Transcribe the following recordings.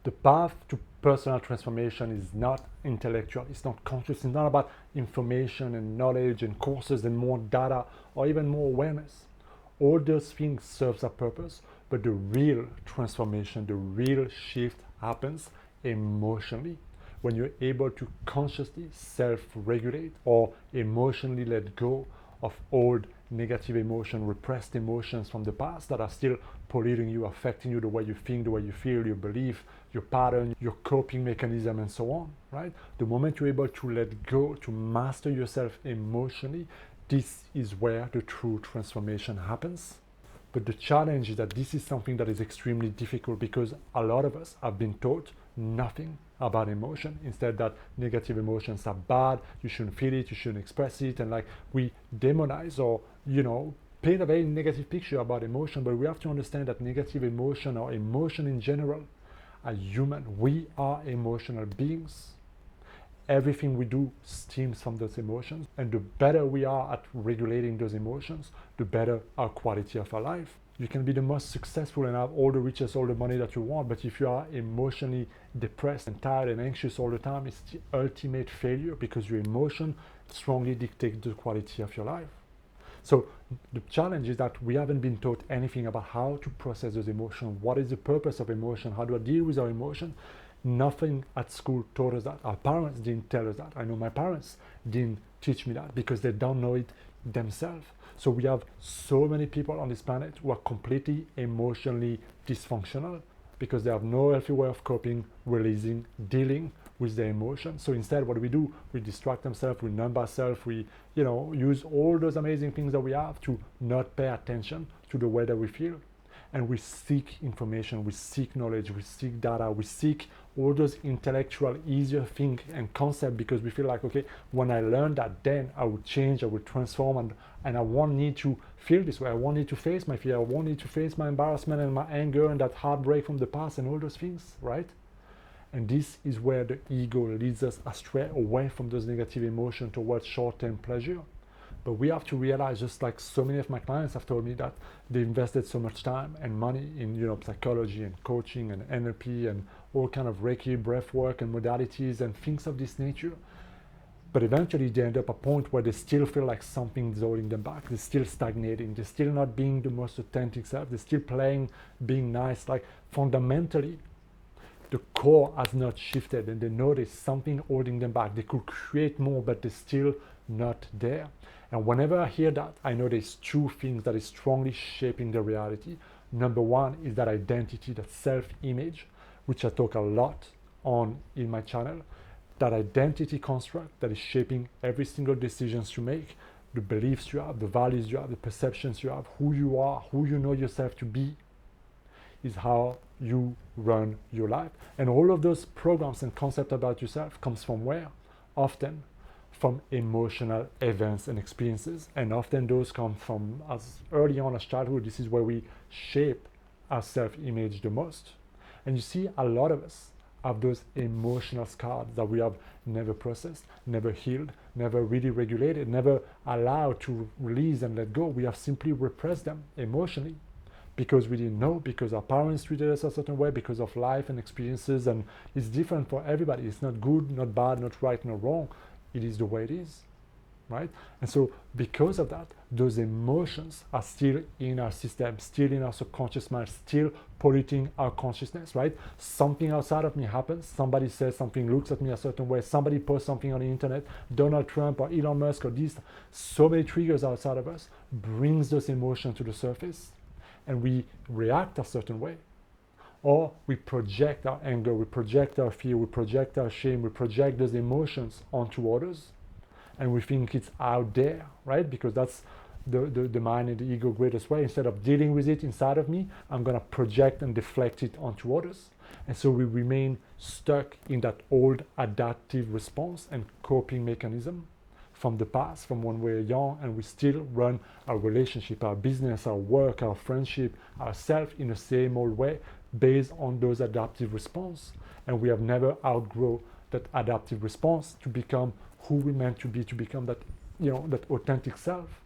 The path to personal transformation is not intellectual, it's not conscious, it's not about information and knowledge and courses and more data or even more awareness. All those things serve a purpose, but the real transformation, the real shift happens emotionally. When you're able to consciously self-regulate or emotionally let go of old negative emotion, repressed emotions from the past that are still polluting you, affecting you, the way you think, the way you feel, your belief, your pattern, your coping mechanism, and so on, right? The moment you're able to let go, to master yourself emotionally, this is where the true transformation happens. But the challenge is that this is something that is extremely difficult because a lot of us have been taught nothing about emotion. Instead, that negative emotions are bad, you shouldn't feel it, you shouldn't express it, and like we demonize or, paint a very negative picture about emotion. But we have to understand that negative emotion or emotion in general are human. We are emotional beings. Everything we do stems from those emotions, and the better we are at regulating those emotions, the better our quality of our life. You can be the most successful and have all the riches, all the money that you want, but if you are emotionally depressed and tired and anxious all the time, it's the ultimate failure because your emotion strongly dictates the quality of your life. So the challenge is that we haven't been taught anything about how to process those emotions. What is the purpose of emotion? How do I deal with our emotion? Nothing at school taught us that. Our parents didn't tell us that. I know my parents didn't teach me that because they don't know it themselves. So we have so many people on this planet who are completely emotionally dysfunctional because they have no healthy way of coping, releasing, dealing with their emotions. So instead, what do? We distract themselves, we numb ourselves, we use all those amazing things that we have to not pay attention to the way that we feel. And we seek information, we seek knowledge, we seek data, we seek all those intellectual, easier things and concepts because we feel like, okay, when I learn that, then I will change, I will transform, and I won't need to feel this way. I won't need to face my fear. I won't need to face my embarrassment and my anger and that heartbreak from the past and all those things, right? And this is where the ego leads us astray, away from those negative emotions towards short-term pleasure. But we have to realize, just like so many of my clients have told me, that they invested so much time and money in psychology and coaching and NLP and all kind of Reiki, breath work and modalities and things of this nature. But eventually they end up at a point where they still feel like something's holding them back. They're still stagnating. They're still not being the most authentic self. They're still playing, being nice. Like fundamentally, the core has not shifted and they know there's something holding them back. They could create more, but they're still not there. And whenever I hear that, I know there's two things that is strongly shaping the reality. Number one is that identity, that self-image, which I talk a lot on in my channel. That identity construct that is shaping every single decisions you make, the beliefs you have, the values you have, the perceptions you have, who you are, who you know yourself to be, is how you run your life. And all of those programs and concepts about yourself comes from where? Often from emotional events and experiences. And often those come from as early on as childhood. This is where we shape our self-image the most. And you see, a lot of us have those emotional scars that we have never processed, never healed, never really regulated, never allowed to release and let go. We have simply repressed them emotionally because we didn't know, because our parents treated us a certain way, because of life and experiences, and it's different for everybody. It's not good, not bad, not right, not wrong. It is the way it is, right? And so because of that, those emotions are still in our system, still in our subconscious mind, still polluting our consciousness, right? Something outside of me happens, somebody says something, looks at me a certain way, somebody posts something on the internet, Donald Trump or Elon Musk or this, so many triggers outside of us brings those emotions to the surface and we react a certain way. Or we project our anger, we project our fear, we project our shame, we project those emotions onto others, and we think it's out there, right? Because that's the mind and the ego greatest way. Instead of dealing with it inside of me, I'm gonna project and deflect it onto others. And so we remain stuck in that old adaptive response and coping mechanism from the past, from when we're young, and we still run our relationship, our business, our work, our friendship, ourselves in the same old way, based on those adaptive response. And we have never outgrown that adaptive response to become who we meant to be, to become that, that authentic self.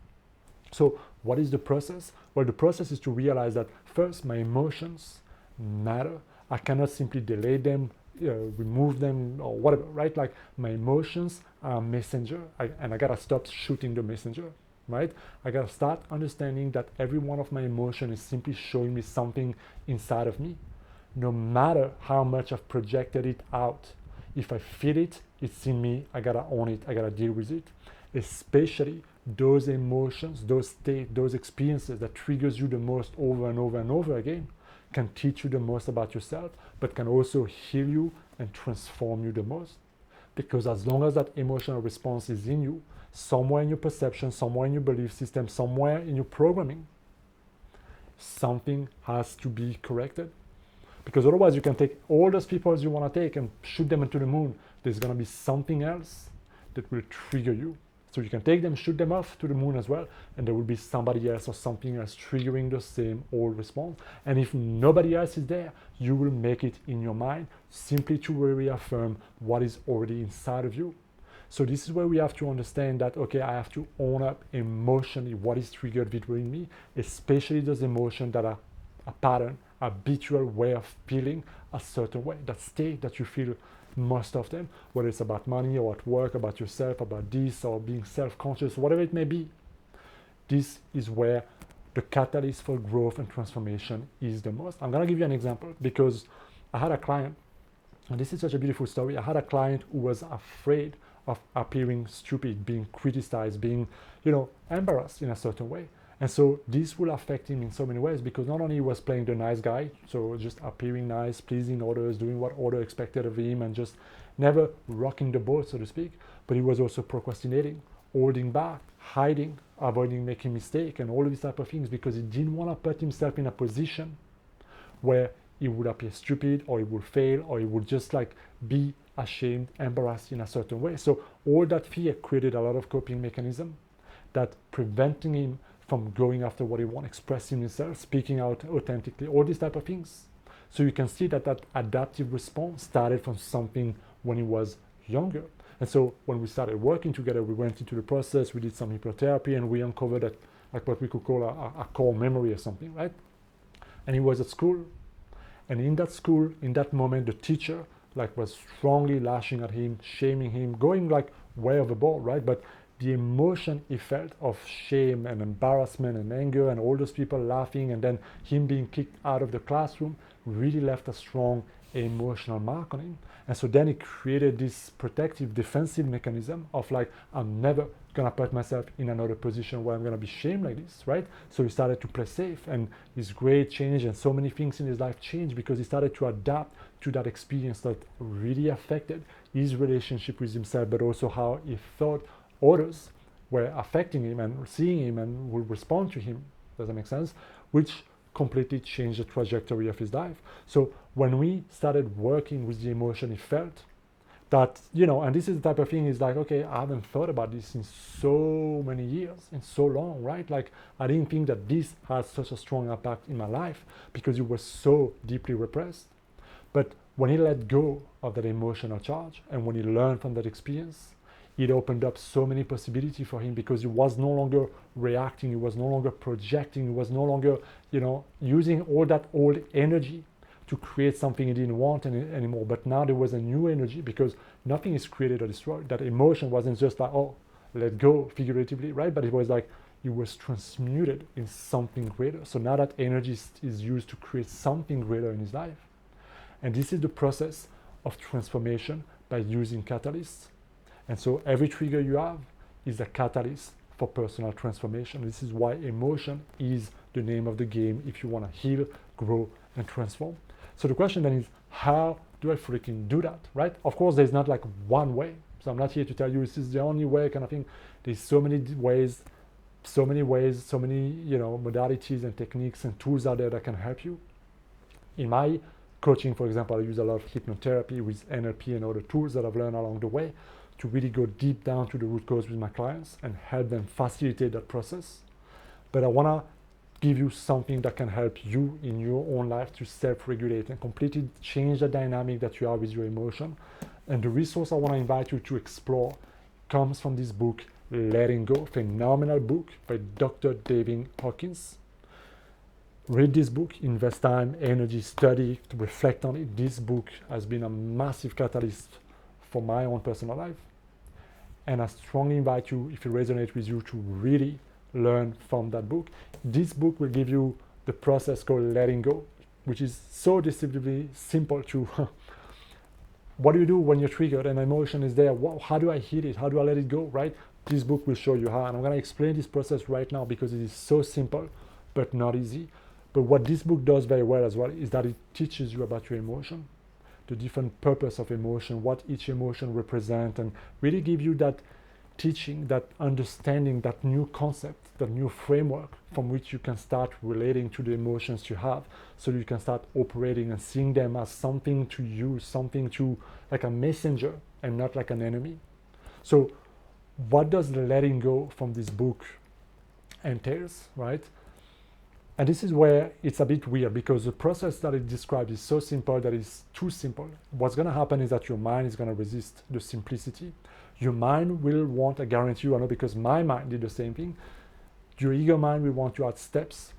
So what is the process? Well, the process is to realize that first, my emotions matter. I cannot simply delete them, remove them, or whatever, right? Like my emotions are a messenger, and I gotta stop shooting the messenger, right? I gotta start understanding that every one of my emotions is simply showing me something inside of me. No matter how much I've projected it out, if I feel it, it's in me, I gotta own it, I gotta deal with it. Especially those emotions, those states, those experiences that triggers you the most over and over and over again can teach you the most about yourself, but can also heal you and transform you the most. Because as long as that emotional response is in you, somewhere in your perception, somewhere in your belief system, somewhere in your programming, something has to be corrected. Because otherwise you can take all those people you want to take and shoot them into the moon. There's going to be something else that will trigger you. So you can take them, shoot them off to the moon as well, and there will be somebody else or something else triggering the same old response. And if nobody else is there, you will make it in your mind simply to reaffirm what is already inside of you. So this is where we have to understand that, okay, I have to own up emotionally what is triggered within me, especially those emotions that are a pattern, habitual way of feeling a certain way, that state that you feel most of them, whether it's about money or at work, about yourself, about this, or being self-conscious, whatever it may be. This is where the catalyst for growth and transformation is the most. I'm going to give you an example because I had a client, and this is such a beautiful story. I had a client who was afraid of appearing stupid, being criticized, being, embarrassed in a certain way. And so this will affect him in so many ways, because not only he was playing the nice guy, so just appearing nice, pleasing others, doing what others expected of him, and just never rocking the boat, so to speak, but he was also procrastinating, holding back, hiding, avoiding making mistakes, and all of these type of things, because he didn't want to put himself in a position where he would appear stupid, or he would fail, or he would just be ashamed, embarrassed in a certain way. So all that fear created a lot of coping mechanism that preventing him from going after what he wants, expressing himself, speaking out authentically, all these type of things. So you can see that adaptive response started from something when he was younger. And so when we started working together, we went into the process, we did some hypnotherapy, and we uncovered that, what we could call a core memory or something, right? And he was at school. And in that school, in that moment, the teacher was strongly lashing at him, shaming him, going way overboard, right? But the emotion he felt of shame and embarrassment and anger and all those people laughing and then him being kicked out of the classroom really left a strong emotional mark on him. And so then he created this protective defensive mechanism of I'm never gonna put myself in another position where I'm gonna be shamed like this, right? So he started to play safe, and his grade changed and so many things in his life changed because he started to adapt to that experience that really affected his relationship with himself, but also how he thought others were affecting him and seeing him and would respond to him. Does that make sense? Which completely changed the trajectory of his life. So when we started working with the emotion he felt, that, and this is the type of thing is okay, I haven't thought about this in so many years, in so long, right? I didn't think that this has such a strong impact in my life because it was so deeply repressed. But when he let go of that emotional charge and when he learned from that experience, it opened up so many possibilities for him because he was no longer reacting, he was no longer projecting, he was no longer, using all that old energy to create something he didn't want anymore. But now there was a new energy because nothing is created or destroyed. That emotion wasn't just let go figuratively, right? But it was it was transmuted in something greater. So now that energy is used to create something greater in his life. And this is the process of transformation by using catalysts. And so every trigger you have is a catalyst for personal transformation. This is why emotion is the name of the game if you want to heal, grow, and transform. So the question then is, how do I freaking do that, right? Of course, there's not one way. So I'm not here to tell you this is the only way kind of thing. There's so many ways, so many modalities and techniques and tools out there that can help you. In my coaching, for example, I use a lot of hypnotherapy with NLP and other tools that I've learned along the way to really go deep down to the root cause with my clients and help them facilitate that process. But I want to give you something that can help you in your own life to self-regulate and completely change the dynamic that you have with your emotion. And the resource I want to invite you to explore comes from this book, Letting Go, phenomenal book by Dr. David Hawkins. Read this book, invest time, energy, study, to reflect on it. This book has been a massive catalyst for my own personal life. And I strongly invite you, if it resonates with you, to really learn from that book. This book will give you the process called letting go, which is so deceptively simple to what do you do when you're triggered and emotion is there? How do I heal it? How do I let it go, right? This book will show you how. And I'm going to explain this process right now because it is so simple, but not easy. But what this book does very well as well is that it teaches you about your emotion, the different purpose of emotion, what each emotion represents, and really give you that teaching, that understanding, that new concept, that new framework from which you can start relating to the emotions you have, so you can start operating and seeing them as something to use, something to, like a messenger and not like an enemy. So what does the letting go from this book entails, right? And this is where it's a bit weird, because the process that it describes is so simple that it's too simple. What's going to happen is that your mind is going to resist the simplicity. Your mind will want, I guarantee you, I know because my mind did the same thing. Your ego mind will want to add steps,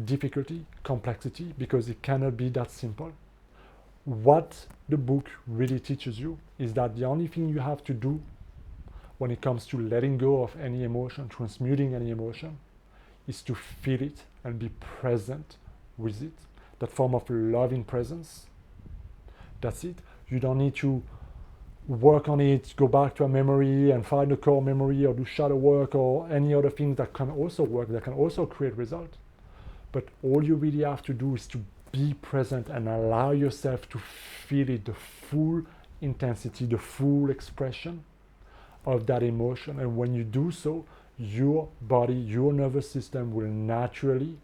difficulty, complexity, because it cannot be that simple. What the book really teaches you is that the only thing you have to do when it comes to letting go of any emotion, transmuting any emotion, is to feel it and be present with it. That form of loving presence. That's it. You don't need to work on it, go back to a memory and find a core memory or do shadow work or any other things that can also work, that can also create result. But all you really have to do is to be present and allow yourself to feel it, the full intensity, the full expression of that emotion. And when you do so, your body, your nervous system will naturally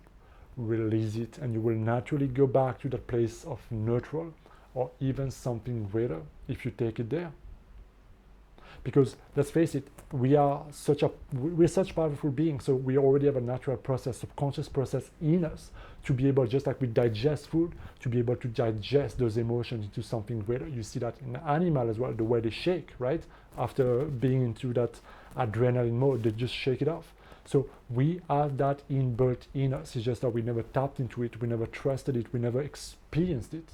release it, and you will naturally go back to that place of neutral or even something greater if you take it there. Because let's face it, we're such powerful beings, so we already have a natural process, subconscious process in us to be able, just like we digest food, to be able to digest those emotions into something greater. You see that in the animal as well, the way they shake, right? After being into that adrenaline mode, they just shake it off. So we have that inbuilt in us. It's just that we never tapped into it, we never trusted it, we never experienced it.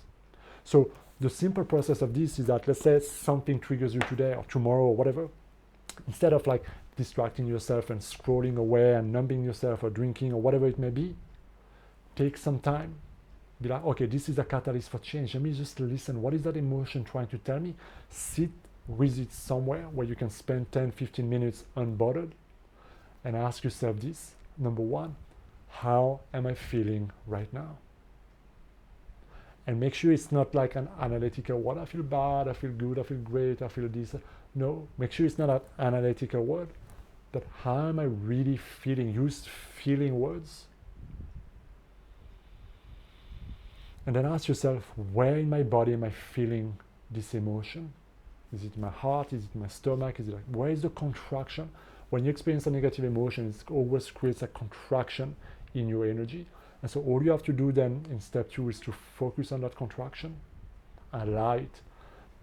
So the simple process of this is that, let's say something triggers you today or tomorrow or whatever, instead of like distracting yourself and scrolling away and numbing yourself or drinking or whatever it may be, take some time. Be like, okay, this is a catalyst for change. Let me just listen. What is that emotion trying to tell me? Sit with it somewhere where you can spend 10, 15 minutes unbothered and ask yourself this. Number one, how am I feeling right now? And make sure it's not like an analytical, what I feel bad, I feel good, I feel great, I feel this. No, make sure it's not an analytical word, but how am I really feeling? Use feeling words. And then ask yourself, where in my body am I feeling this emotion? Is it my heart? Is it my stomach? Is it like, where is the contraction? When you experience a negative emotion, it always creates a contraction in your energy. And so all you have to do then in step 2 is to focus on that contraction, allow it.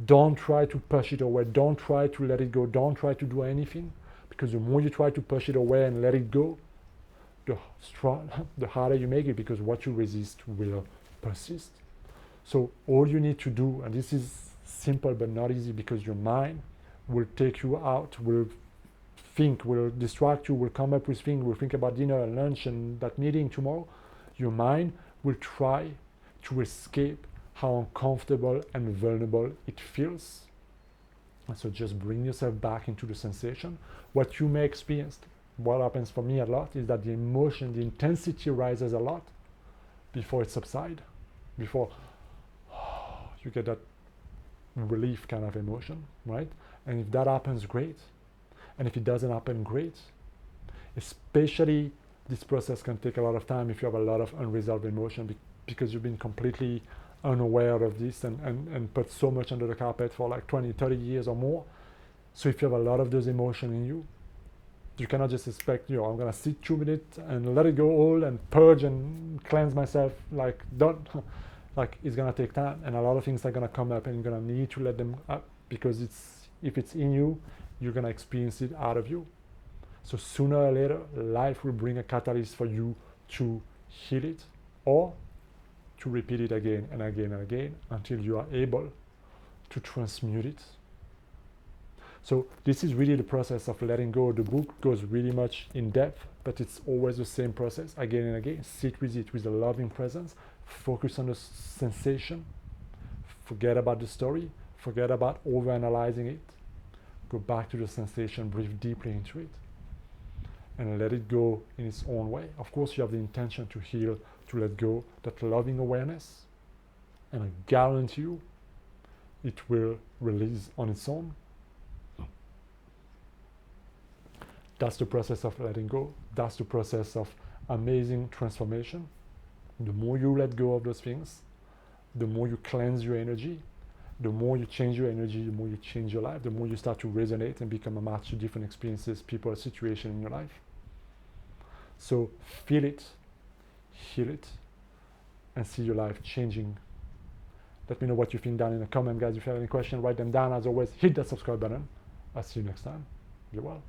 Don't try to push it away. Don't try to let it go. Don't try to do anything, because the more you try to push it away and let it go, the harder you make it, because what you resist will persist. So all you need to do, and this is simple but not easy, because your mind will take you out, will think, will distract you, will come up with things, will think about dinner and lunch and that meeting tomorrow. Your mind will try to escape how uncomfortable and vulnerable it feels. And so just bring yourself back into the sensation. What you may experience, what happens for me a lot, is that the emotion, the intensity rises a lot before it subsides, before you get that relief kind of emotion, right? And if that happens, great. And if it doesn't happen, great. Especially this process can take a lot of time if you have a lot of unresolved emotion, because you've been completely unaware of this and put so much under the carpet for like 20, 30 years or more. So if you have a lot of those emotions in you, you cannot just expect, I'm going to sit 2 minutes and let it go all and purge and cleanse myself. Like, don't. Like, it's going to take time, and a lot of things are going to come up, and you're going to need to let them up, because if it's in you, you're going to experience it out of you. So sooner or later, life will bring a catalyst for you to heal it or to repeat it again and again and again until you are able to transmute it. So this is really the process of letting go. The book goes really much in depth, but it's always the same process again and again. Sit with it with a loving presence, focus on the sensation, forget about the story, forget about overanalyzing it, go back to the sensation, breathe deeply into it, and let it go in its own way. Of course, you have the intention to heal, to let go, that loving awareness, and I guarantee you it will release on its own. That's the process of letting go. That's the process of amazing transformation. The more you let go of those things, the more you cleanse your energy, the more you change your energy, the more you change your life, the more you start to resonate and become a match to different experiences, people, situations in your life. So feel it, heal it, and see your life changing. Let me know what you think down in the comment, guys. If you have any questions, write them down. As always, hit that subscribe button. I'll see you next time. Be well.